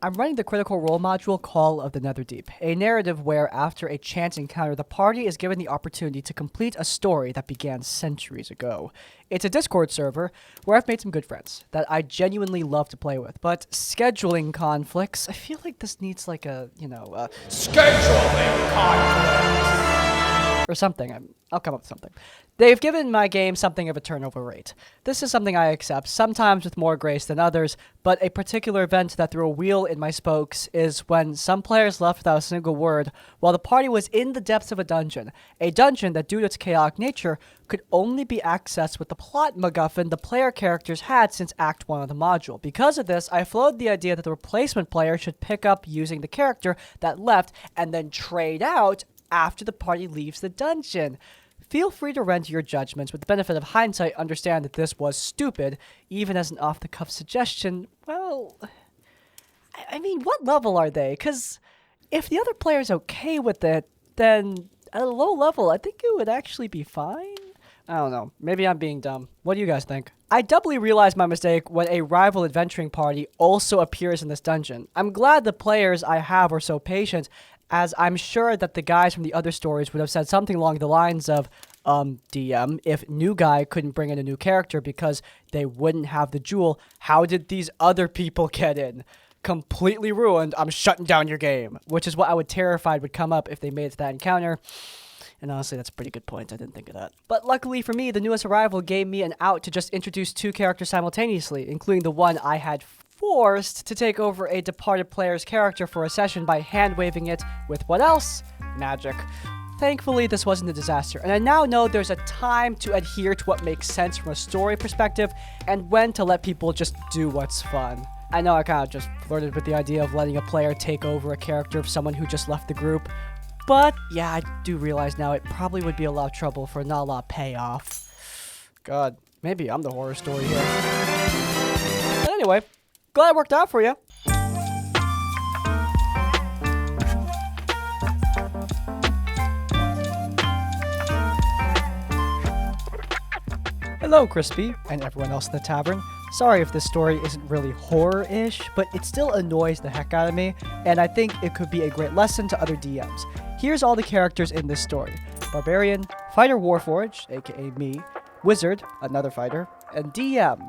I'm running the Critical Role module Call of the Netherdeep, a narrative where, after a chance encounter, the party is given the opportunity to complete a story that began centuries ago. It's a Discord server where I've made some good friends that I genuinely love to play with, but scheduling conflicts, I feel like this needs like a, scheduling conflicts! Or something. I'll come up with something. They've given my game something of a turnover rate. This is something I accept, sometimes with more grace than others, but a particular event that threw a wheel in my spokes is when some players left without a single word while the party was in the depths of a dungeon that, due to its chaotic nature, could only be accessed with the plot MacGuffin the player characters had since Act 1 of the module. Because of this, I floated the idea that the replacement player should pick up using the character that left and then trade out after the party leaves the dungeon. Feel free to render your judgments. With the benefit of hindsight, understand that this was stupid. Even as an off-the-cuff suggestion, well, I mean, what level are they? Because if the other player's okay with it, then at a low level, I think it would actually be fine. I don't know. Maybe I'm being dumb. What do you guys think? I doubly realized my mistake when a rival adventuring party also appears in this dungeon. I'm glad the players I have are so patient, as I'm sure that the guys from the other stories would have said something along the lines of, DM, if new guy couldn't bring in a new character because they wouldn't have the jewel, how did these other people get in? Completely ruined, I'm shutting down your game. Which is what I would terrified would come up if they made it to that encounter. And honestly, that's a pretty good point. I didn't think of that. But luckily for me, the newest arrival gave me an out to just introduce two characters simultaneously, including the one I had forced to take over a departed player's character for a session by hand-waving it with what else? Magic. Thankfully, this wasn't a disaster, and I now know there's a time to adhere to what makes sense from a story perspective, and when to let people just do what's fun. I know I kind of just flirted with the idea of letting a player take over a character of someone who just left the group, but yeah, I do realize now it probably would be a lot of trouble for not a lot of payoff. God, maybe I'm the horror story here. But anyway, glad it worked out for you. Hello, Crispy, and everyone else in the tavern. Sorry if this story isn't really horror-ish, but it still annoys the heck out of me, and I think it could be a great lesson to other DMs. Here's all the characters in this story. Barbarian, Fighter Warforged, aka me, Wizard, another fighter, and DM,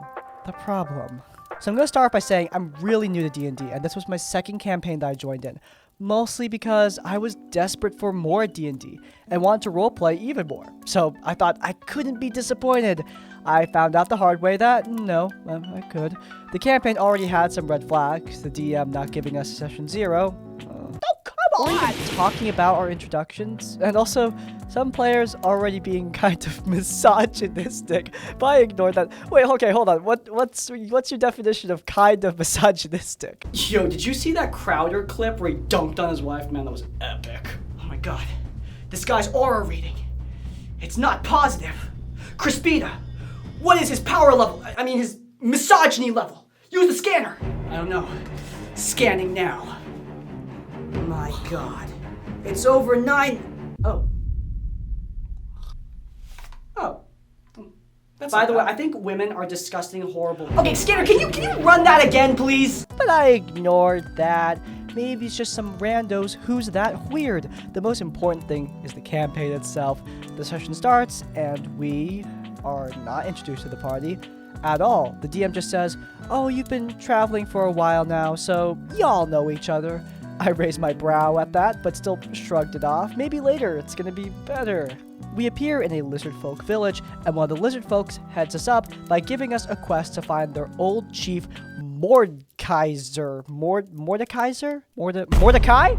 the problem. So I'm going to start by saying I'm really new to D&D, and this was my second campaign that I joined in. Mostly because I was desperate for more D&D and wanted to roleplay even more. So I thought I couldn't be disappointed. I found out the hard way that, no, I could. The campaign already had some red flags, the DM not giving us session 0. Come on! Talking about our introductions, and also some players already being kind of misogynistic. But I ignored that. Wait, okay, hold on. What's your definition of kind of misogynistic? Yo, did you see that Crowder clip where he dunked on his wife? Man, that was epic. Oh my god. This guy's aura reading. It's not positive. Crispina, what is his power level? I mean, his misogyny level. Use the scanner. I don't know. Scanning now. My god. It's over 9. Oh. By the way, I think women are disgusting, horrible. Okay, Scanner, can you run that again, please? But I ignored that. Maybe it's just some randos who's that weird. The most important thing is the campaign itself. The session starts, and we are not introduced to the party at all. The DM just says, oh, you've been traveling for a while now, so y'all know each other. I raised my brow at that, but still shrugged it off. Maybe later it's gonna be better. We appear in a lizard folk village, and one of the lizard folks heads us up by giving us a quest to find their old chief, Mordekaiser. Mordecai?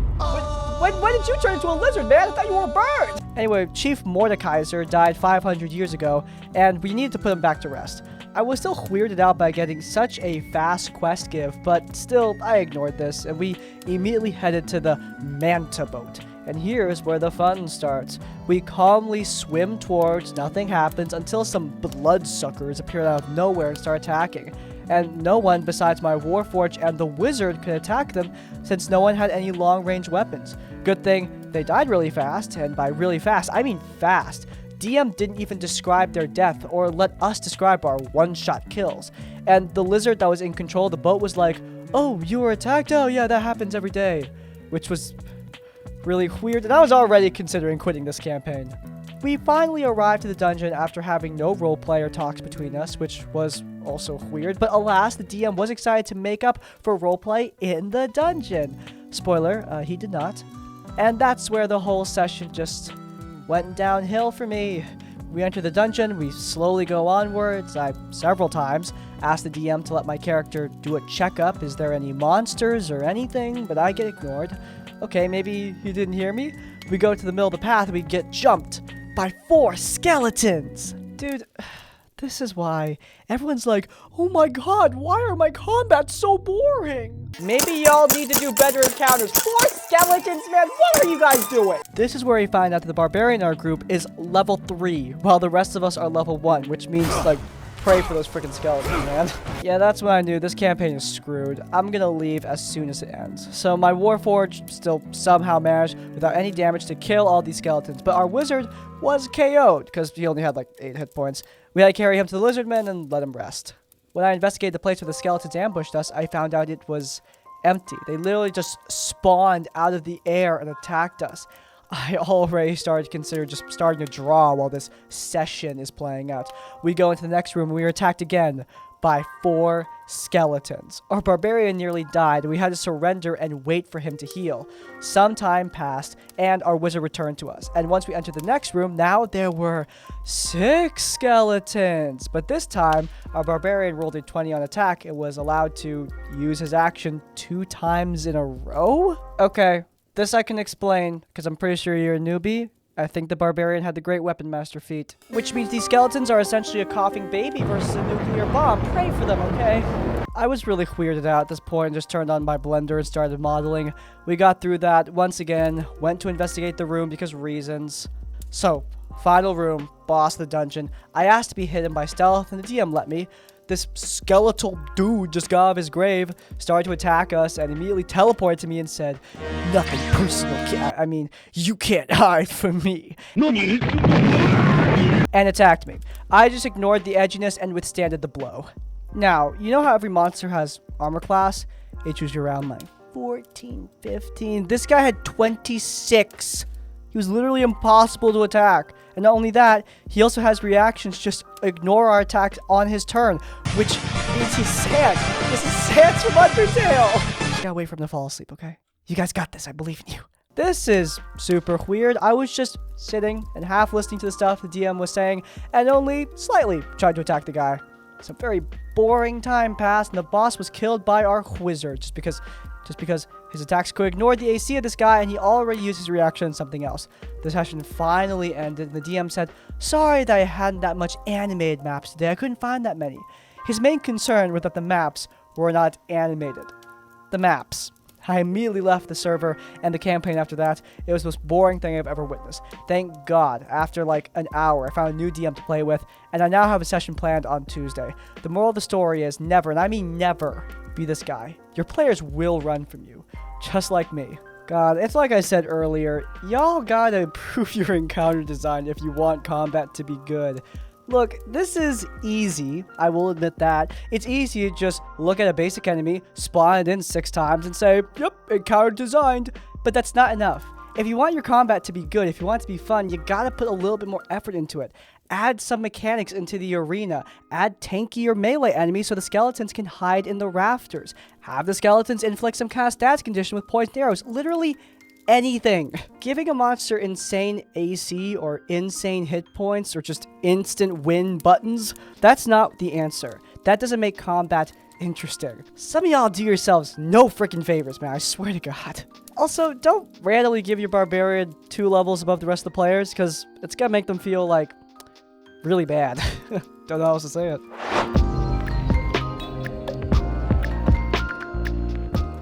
When did you turn into a lizard, man? I thought you were a bird! Anyway, Chief Mordekaiser died 500 years ago, and we needed to put him back to rest. I was still weirded out by getting such a fast quest give, but still, I ignored this, and we immediately headed to the Manta boat. And here's where the fun starts. We calmly swim towards, nothing happens, until some bloodsuckers appear out of nowhere and start attacking. And no one besides my Warforged and the Wizard could attack them, since no one had any long-range weapons. Good thing they died really fast, and by really fast, I mean fast. DM didn't even describe their death or let us describe our one-shot kills. And the lizard that was in control of the boat was like, oh, you were attacked? Oh, yeah, that happens every day. Which was really weird, and I was already considering quitting this campaign. We finally arrived to the dungeon after having no roleplay or talks between us, which was also weird, but alas, the DM was excited to make up for roleplay in the dungeon. Spoiler, he did not. And that's where the whole session just went downhill for me. We enter the dungeon, we slowly go onwards. I, several times, asked the DM to let my character do a checkup. Is there any monsters or anything? But I get ignored. Okay, maybe he didn't hear me. We go to the middle of the path and we get jumped by 4 skeletons. Dude, this is why everyone's like, oh my god, why are my combats so boring? Maybe y'all need to do better encounters. 4 skeletons, man, what are you guys doing? This is where we find out that the barbarian in our group is level 3, while the rest of us are level 1, which means, like, pray for those freaking skeletons, man. Yeah, that's when I knew this campaign is screwed. I'm gonna leave as soon as it ends. So my Warforged still somehow managed, without any damage, to kill all these skeletons, but our wizard was KO'd, because he only had like 8 hit points. We had to carry him to the lizardmen and let him rest. When I investigated the place where the skeletons ambushed us, I found out it was empty. They literally just spawned out of the air and attacked us. I already started to consider just starting to draw while this session is playing out. We go into the next room and we are attacked again by 4 skeletons. Our barbarian nearly died and we had to surrender and wait for him to heal. Some time passed and our wizard returned to us. And once we entered the next room, now there were 6 skeletons. But this time, our barbarian rolled a 20 on attack and was allowed to use his action 2 times in a row? Okay. This I can explain, because I'm pretty sure you're a newbie. I think the barbarian had the great weapon master feat. Which means these skeletons are essentially a coughing baby versus a nuclear bomb. Pray for them, okay? I was really weirded out at this point and just turned on my blender and started modeling. We got through that once again, went to investigate the room because reasons. So, final room, boss of the dungeon. I asked to be hidden by stealth and the DM let me. This skeletal dude just got out of his grave, started to attack us, and immediately teleported to me and said, nothing personal, I mean, you can't hide from me. And attacked me. I just ignored the edginess and withstanded the blow. Now, you know how every monster has armor class? It choose around like 14, 15. This guy had 26. He was literally impossible to attack. And not only that, he also has reactions just ignore our attacks on his turn, which means he's Sans. This is Sans from Undertale. You gotta wait for him to fall asleep, okay? You guys got this. I believe in you. This is super weird. I was just sitting and half listening to the stuff the DM was saying and only slightly tried to attack the guy. Some very boring time passed and the boss was killed by our wizard just because his attacks could ignore the AC of this guy and he already used his reaction on something else. The session finally ended and the DM said, sorry that I hadn't that much animated maps today. I couldn't find that many. His main concern was that the maps were not animated. The maps. I immediately left the server and the campaign after that. It was the most boring thing I've ever witnessed. Thank God, after like an hour, I found a new DM to play with, and I now have a session planned on Tuesday. The moral of the story is never, and I mean never, be this guy. Your players will run from you, just like me. God, it's like I said earlier, y'all gotta improve your encounter design if you want combat to be good. Look, this is easy, I will admit that. It's easy to just look at a basic enemy, spawn it in 6 times, and say, yep, encounter designed. But that's not enough. If you want your combat to be good, if you want it to be fun, you gotta put a little bit more effort into it. Add some mechanics into the arena. Add tanky or melee enemies so the skeletons can hide in the rafters. Have the skeletons inflict some kind of stats condition with poisoned arrows. Literally anything. Giving a monster insane AC or insane hit points or just instant win buttons, that's not the answer. That doesn't make combat interesting. Some of y'all do yourselves no freaking favors, man. I swear to God. Also, don't randomly give your barbarian 2 levels above the rest of the players because it's gonna make them feel like really bad. Don't know how else to say it.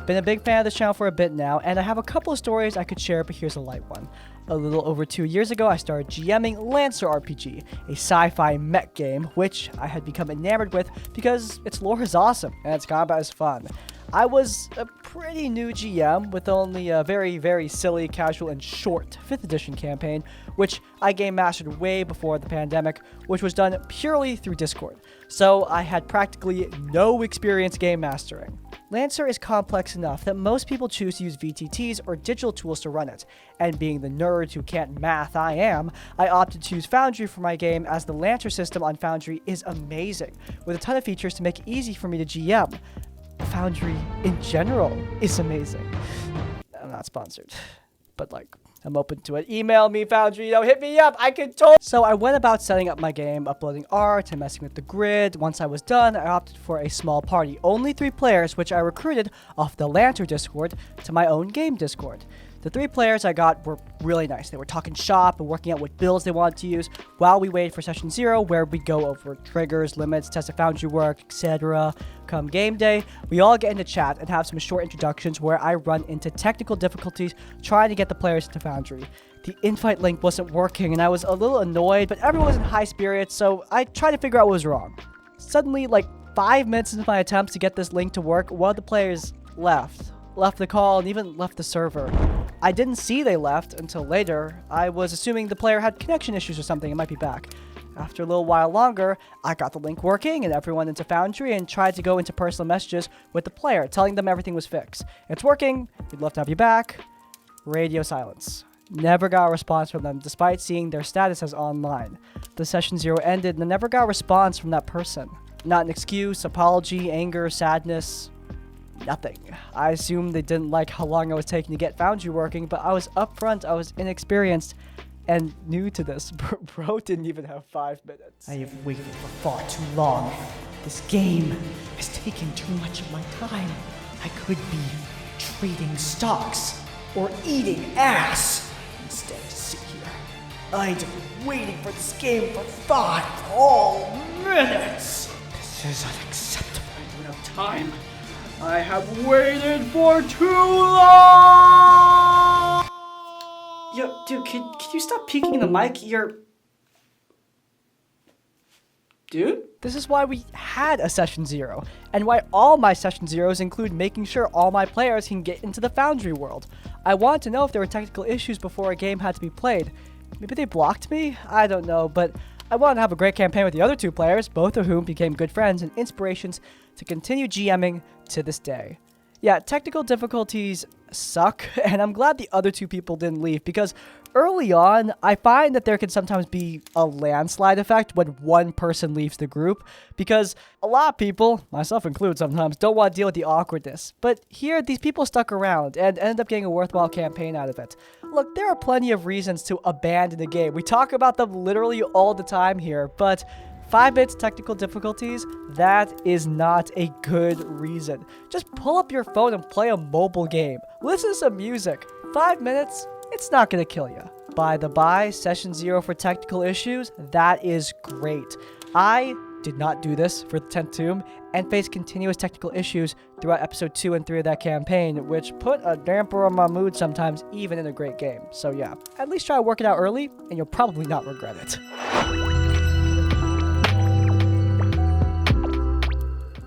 Been a big fan of this channel for a bit now, and I have a couple of stories I could share, but here's a light one. A little over 2 years ago, I started GMing Lancer RPG, a sci-fi mech game, which I had become enamored with because its lore is awesome and its combat is fun. I was a pretty new GM with only a very, very silly, casual, and short 5th edition campaign, which I game mastered way before the pandemic, which was done purely through Discord. So I had practically no experience game mastering. Lancer is complex enough that most people choose to use VTTs or digital tools to run it, and being the nerd who can't math I am, I opted to use Foundry for my game as the Lancer system on Foundry is amazing, with a ton of features to make it easy for me to GM. Foundry in general is amazing. I'm not sponsored, but like, I'm open to it. Email me, Foundry, hit me up, I can totally. So I went about setting up my game, uploading art and messing with the grid. Once I was done, I opted for a small party, only 3 players, which I recruited off the Lancer Discord to my own game Discord. The 3 players I got were really nice. They were talking shop and working out what builds they wanted to use while we waited for session 0, where we go over triggers, limits, test if Foundry work, etc. Come game day, we all get into chat and have some short introductions where I run into technical difficulties trying to get the players into Foundry. The invite link wasn't working and I was a little annoyed, but everyone was in high spirits, so I tried to figure out what was wrong. Suddenly, like 5 minutes into my attempts to get this link to work, one of the players left the call and even left the server. I didn't see they left until later. I was assuming the player had connection issues or something and might be back. After a little while longer, I got the link working and everyone into Foundry and tried to go into personal messages with the player, telling them everything was fixed. It's working, we'd love to have you back. Radio silence. Never got a response from them despite seeing their status as online. The session 0 ended and I never got a response from that person. Not an excuse, apology, anger, sadness. Nothing. I assumed they didn't like how long I was taking to get Foundry working, but I was upfront, I was inexperienced, and new to this. Bro didn't even have 5 minutes. I have waited for far too long. This game has taken too much of my time. I could be trading stocks or eating ass. Instead, I sit here, idly waiting for this game for 5 whole minutes. This is unacceptable. I don't have time. I have waited for too long! Yo, dude, can you stop peeking in the mic? Dude? This is why we had a session 0, and why all my session 0s include making sure all my players can get into the Foundry world. I wanted to know if there were technical issues before a game had to be played. Maybe they blocked me? I don't know, but I wanted to have a great campaign with the other 2 players, both of whom became good friends and inspirations to continue GMing to this day. Yeah, technical difficulties suck, and I'm glad the other 2 people didn't leave, because early on, I find that there can sometimes be a landslide effect when one person leaves the group, because a lot of people, myself included sometimes, don't want to deal with the awkwardness. But here, these people stuck around and ended up getting a worthwhile campaign out of it. Look, there are plenty of reasons to abandon a game. We talk about them literally all the time here, but 5 minutes technical difficulties, that is not a good reason. Just pull up your phone and play a mobile game. Listen to some music. 5 minutes, it's not gonna kill you. By the by, session 0 for technical issues, that is great. I did not do this for the 10th Tomb and faced continuous technical issues throughout episode 2 and 3 of that campaign, which put a damper on my mood sometimes, even in a great game. So yeah, at least try to work it out early and you'll probably not regret it.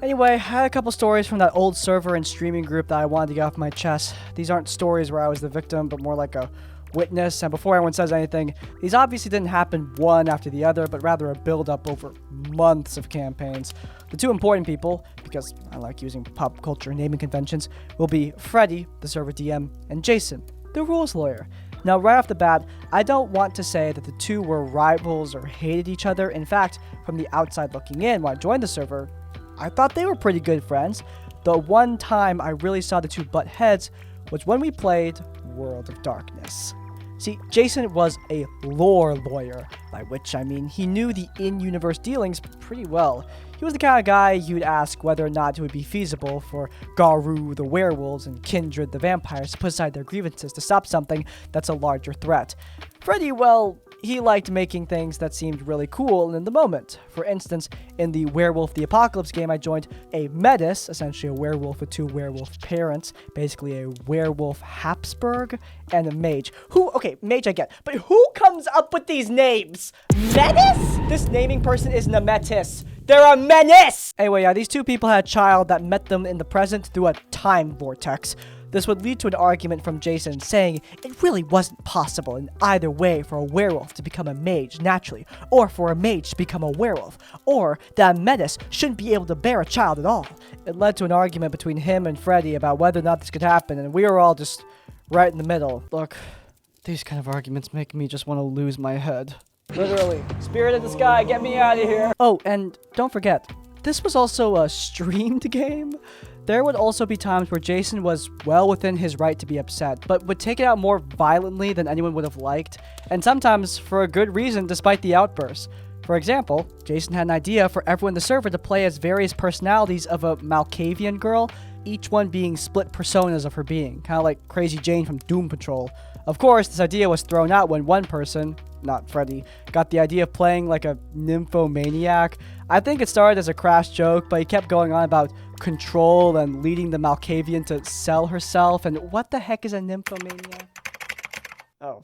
Anyway, I had a couple stories from that old server and streaming group that I wanted to get off my chest. These aren't stories where I was the victim, but more like a witness. And before anyone says anything, these obviously didn't happen one after the other, but rather a build-up over months of campaigns. The 2 important people, because I like using pop culture naming conventions, will be Freddy, the server DM, and Jason, the rules lawyer. Now, right off the bat, I don't want to say that the 2 were rivals or hated each other. In fact, from the outside looking in, when I joined the server, I thought they were pretty good friends. The one time I really saw the 2 butt heads was when we played World of Darkness. See, Jason was a lore lawyer, by which I mean he knew the in-universe dealings pretty well. He was the kind of guy you'd ask whether or not it would be feasible for Garu the werewolves and Kindred the vampires to put aside their grievances to stop something that's a larger threat. Freddy, well, he liked making things that seemed really cool in the moment. For instance, in the Werewolf the Apocalypse game, I joined a Metis, essentially a werewolf with 2 werewolf parents, basically a werewolf Habsburg, and a mage. Okay, mage I get, but who comes up with these names? Metis? This naming person isn't a Metis. They're a menace! Anyway, yeah, these 2 people had a child that met them in the present through a time vortex. This would lead to an argument from Jason saying it really wasn't possible in either way for a werewolf to become a mage naturally, or for a mage to become a werewolf, or that a menace shouldn't be able to bear a child at all. It led to an argument between him and Freddy about whether or not this could happen, and we were all just right in the middle. Look, these kind of arguments make me just want to lose my head. Literally. Spirit of the sky, get me out of here! Oh, and don't forget, this was also a streamed game. There would also be times where Jason was well within his right to be upset, but would take it out more violently than anyone would have liked, and sometimes for a good reason despite the outbursts. For example, Jason had an idea for everyone in the server to play as various personalities of a Malkavian girl, each one being split personas of her being, kind of like Crazy Jane from Doom Patrol. Of course, this idea was thrown out when one person, not Freddy, got the idea of playing like a nymphomaniac. I think it started as a crass joke, but he kept going on about control and leading the Malkavian to sell herself, and what the heck is a nymphomaniac? Oh,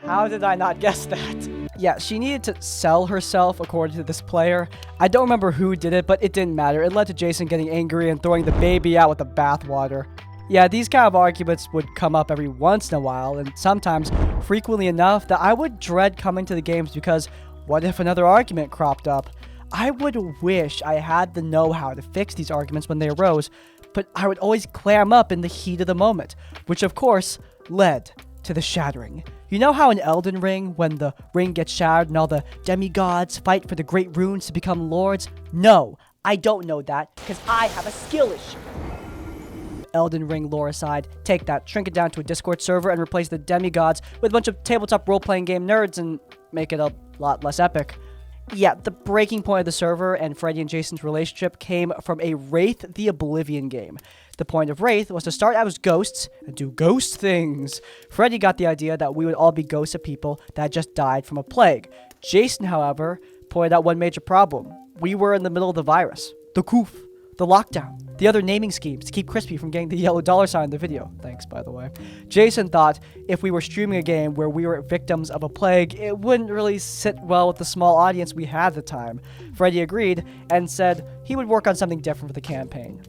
how did I not guess that? Yeah, she needed to sell herself according to this player. I don't remember who did it, but it didn't matter. It led to Jason getting angry and throwing the baby out with the bathwater. Yeah, these kind of arguments would come up every once in a while, and sometimes frequently enough that I would dread coming to the games because what if another argument cropped up? I would wish I had the know-how to fix these arguments when they arose, but I would always clam up in the heat of the moment, which of course led to the shattering. You know how in Elden Ring, when the ring gets shattered and all the demigods fight for the great runes to become lords? No, I don't know that, because I have a skill issue. Elden Ring lore aside, take that, shrink it down to a Discord server, and replace the demigods with a bunch of tabletop role-playing game nerds and make it a lot less epic. Yeah, the breaking point of the server and Freddy and Jason's relationship came from a Wraith the Oblivion game. The point of Wraith was to start out as ghosts and do ghost things. Freddy got the idea that we would all be ghosts of people that had just died from a plague. Jason, however, pointed out one major problem. We were in the middle of the virus, the coof, the lockdown, the other naming schemes to keep Crispy from getting the yellow dollar sign in the video. Thanks, by the way. Jason thought if we were streaming a game where we were victims of a plague, it wouldn't really sit well with the small audience we had at the time. Freddy agreed and said he would work on something different for the campaign.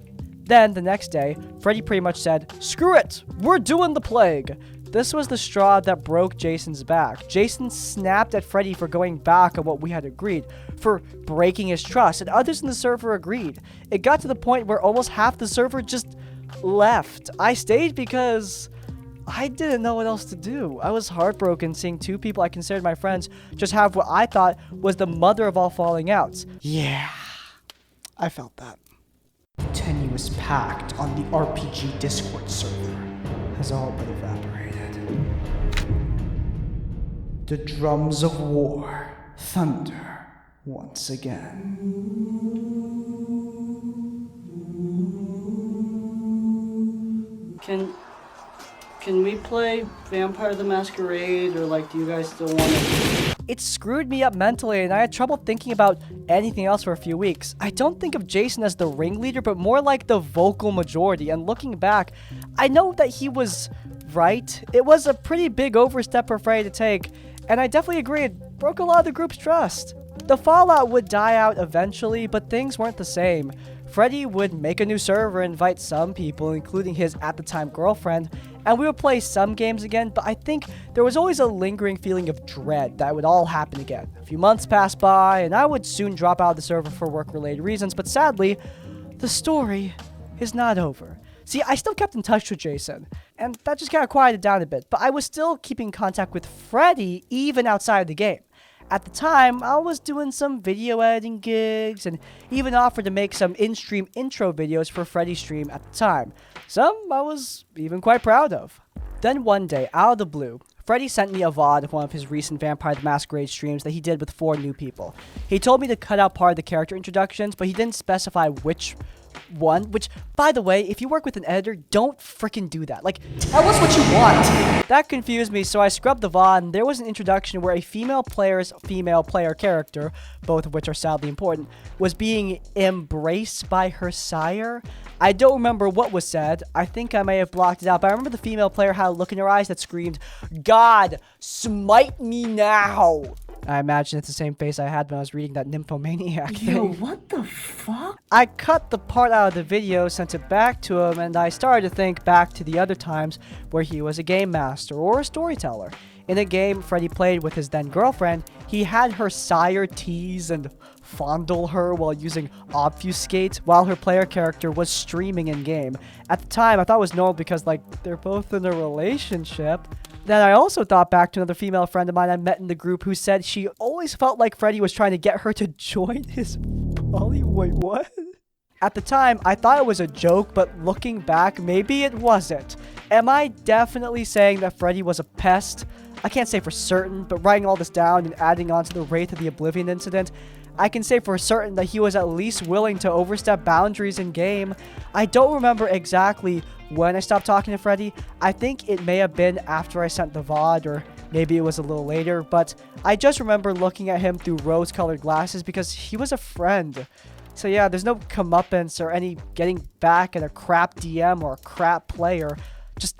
Then, the next day, Freddy pretty much said, "Screw it! We're doing the plague!" This was the straw that broke Jason's back. Jason snapped at Freddy for going back on what we had agreed, for breaking his trust, and others in the server agreed. It got to the point where almost half the server just left. I stayed because I didn't know what else to do. I was heartbroken seeing 2 people I considered my friends just have what I thought was the mother of all falling outs. Yeah, I felt that. Tenuous Pact on the RPG Discord server has all but evaporated. The drums of war thunder once again. Can we play Vampire the Masquerade, or like, do you guys still want to? It screwed me up mentally, and I had trouble thinking about anything else for a few weeks. I don't think of Jason as the ringleader, but more like the vocal majority, and looking back, I know that he was right. It was a pretty big overstep for Freddy to take, and I definitely agree it broke a lot of the group's trust. The fallout would die out eventually, but things weren't the same. Freddy would make a new server and invite some people, including his at-the-time girlfriend, and we would play some games again, but I think there was always a lingering feeling of dread that it would all happen again. A few months passed by, and I would soon drop out of the server for work-related reasons, but sadly, the story is not over. See, I still kept in touch with Jason, and that just kind of quieted down a bit, but I was still keeping contact with Freddy even outside the game. At the time, I was doing some video editing gigs and even offered to make some in-stream intro videos for Freddy's stream at the time. Some I was even quite proud of. Then one day, out of the blue, Freddy sent me a VOD of one of his recent Vampire the Masquerade streams that he did with 4 new people. He told me to cut out part of the character introductions, but he didn't specify which one, which, by the way, if you work with an editor, don't freaking do that. Like, tell us what you want. That confused me, so I scrubbed the VOD, and there was an introduction where a female player's female player character, both of which are sadly important, was being embraced by her sire. I don't remember what was said. I think I may have blocked it out, but I remember the female player had a look in her eyes that screamed, "God, smite me now!" I imagine it's the same face I had when I was reading that Nymphomaniac thing. Yo, what the fuck? I cut the part out of the video, sent it back to him, and I started to think back to the other times where he was a game master or a storyteller. In a game Freddy played with his then girlfriend, he had her sire tease and fondle her while using obfuscate while her player character was streaming in game. At the time, I thought it was normal because, like, they're both in a relationship. Then I also thought back to another female friend of mine I met in the group who said she always felt like Freddy was trying to get her to join his poly. Wait, what? At the time, I thought it was a joke, but looking back, maybe it wasn't. Am I definitely saying that Freddy was a pest? I can't say for certain, but writing all this down and adding on to the Wraith of the Oblivion incident, I can say for certain that he was at least willing to overstep boundaries in game. I don't remember exactly when I stopped talking to Freddy. I think it may have been after I sent the VOD, or maybe it was a little later, but I just remember looking at him through rose-colored glasses because he was a friend. So yeah, there's no comeuppance or any getting back at a crap DM or a crap player. Just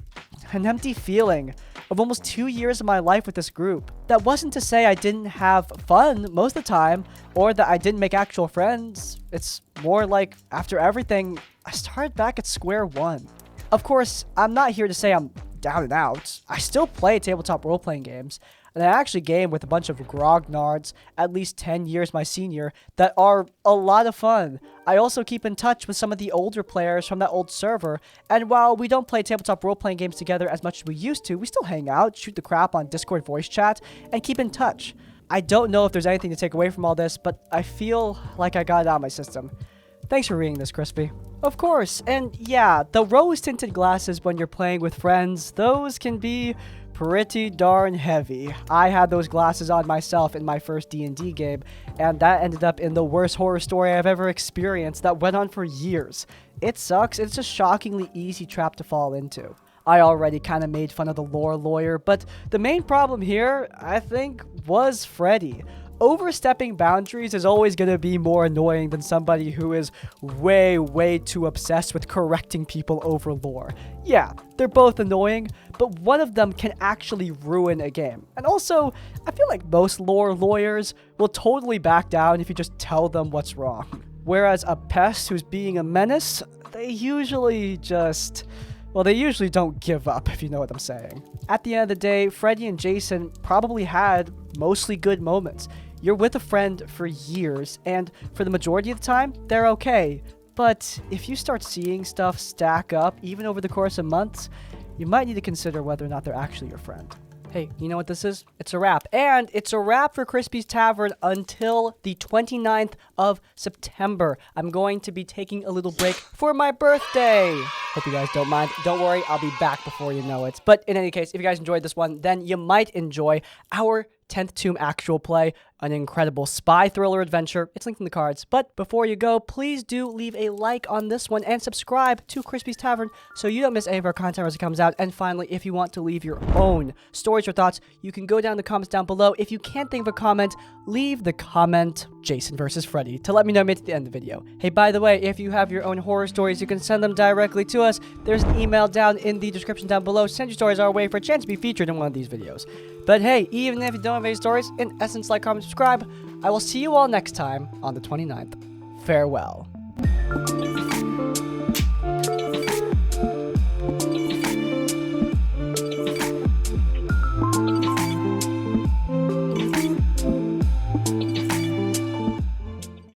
an empty feeling of almost 2 years of my life with this group. That wasn't to say I didn't have fun most of the time, or that I didn't make actual friends. It's more like, after everything, I started back at square one. Of course, I'm not here to say I'm down and out. I still play tabletop role-playing games, and I actually game with a bunch of grognards, at least 10 years my senior, that are a lot of fun. I also keep in touch with some of the older players from that old server, and while we don't play tabletop role-playing games together as much as we used to, we still hang out, shoot the crap on Discord voice chat, and keep in touch. I don't know if there's anything to take away from all this, but I feel like I got it out of my system. Thanks for reading this, Crispy. Of course, and yeah, the rose-tinted glasses when you're playing with friends, those can be pretty darn heavy. I had those glasses on myself in my first D&D game, and that ended up in the worst horror story I've ever experienced that went on for years. It sucks, it's a shockingly easy trap to fall into. I already kind of made fun of the lore lawyer, but the main problem here, I think, was Freddy. Overstepping boundaries is always going to be more annoying than somebody who is way too obsessed with correcting people over lore. Yeah, they're both annoying, but one of them can actually ruin a game. And also, I feel like most lore lawyers will totally back down if you just tell them what's wrong. Whereas a pest who's being a menace, they usually just... well, they usually don't give up, if you know what I'm saying. At the end of the day, Freddy and Jason probably had mostly good moments. You're with a friend for years, and for the majority of the time, they're okay. But if you start seeing stuff stack up, even over the course of months, you might need to consider whether or not they're actually your friend. Hey, you know what this is? It's a wrap. And it's a wrap for Crispy's Tavern until the 29th of September. I'm going to be taking a little break for my birthday. Hope you guys don't mind. Don't worry, I'll be back before you know it. But in any case, if you guys enjoyed this one, then you might enjoy our 10th Tomb actual play, an incredible spy thriller adventure. It's linked in the cards. But before you go, please do leave a like on this one and subscribe to Crispy's Tavern so you don't miss any of our content as it comes out. And finally, if you want to leave your own stories or thoughts, you can go down in the comments down below. If you can't think of a comment, leave the comment Jason versus Freddy to let me know I made it to the end of the video. Hey, by the way, if you have your own horror stories, you can send them directly to us. There's an email down in the description down below. Send your stories our way for a chance to be featured in one of these videos. But hey, even if you don't have any stories, in essence, like, comment, subscribe. I will see you all next time on the 29th. Farewell.